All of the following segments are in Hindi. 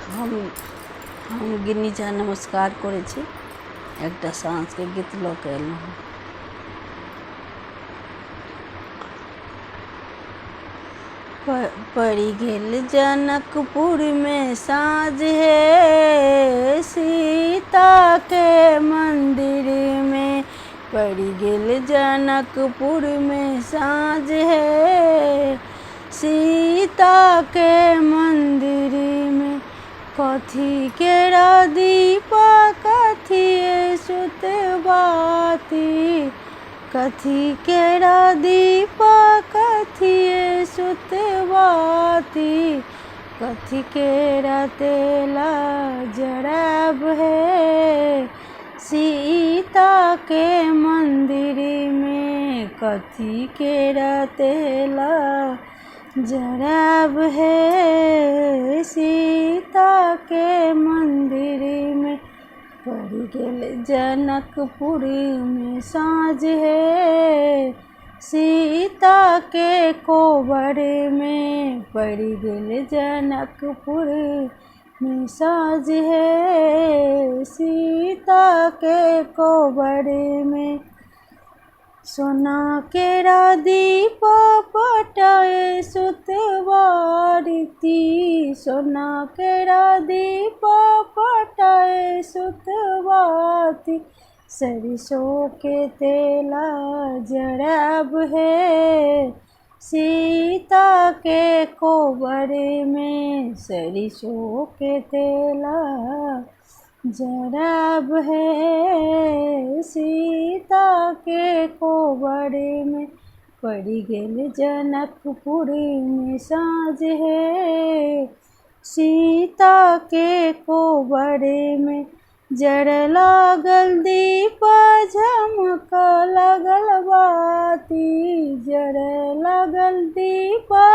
हम गिन्नी झा नमस्कार करे छी। एकटा साँझ के गीत लऽ के एलहुँ। पड़ि गेल जनकपुर में साँझ हे, सीता के मंदिर में पड़ि गेल जनकपुर में साँझ हे, सीता के मंदिर में कथी केरा दीपा कथिए सुतबाती, कथी केरा दीपा कथिए सुतबाती, कथी केरा तेला जराब है, सीता के मंदिर में कथी केरा तेला जराब है, सीता के मंदिर में पड़ि गेल जनकपुर में साँझ है, सीता के कोबर में पड़ि गेल जनकपुर में साँझ है, सीता के कोबर में सोना केरा दीपा पटाए सुतवारती, सोना केरा दीपा पटाए सुतवाती, सरसों के तेला जराब है, सीता के कोबर में सरसों के तेला जराब है, सीता के कोबर में पड़ि गेल जनकपुर में साँझ है, सीता के कोबर में जर लागल दीपा झमक लगल बाती, जर लागल दीपा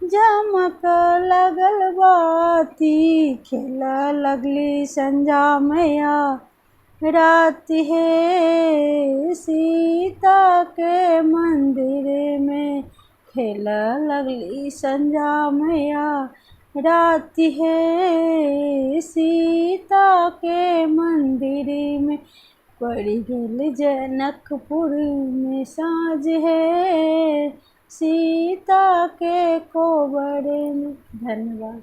झमक लगल बाती, खेला लगली संझा मैया रात है, सीता के मंदिर में खेला लगली संझा मैया रात है, सीता के मंदिर में पड़ि गेल जनकपुर में साँझ है, सीता के कोबर में। धन्यवाद।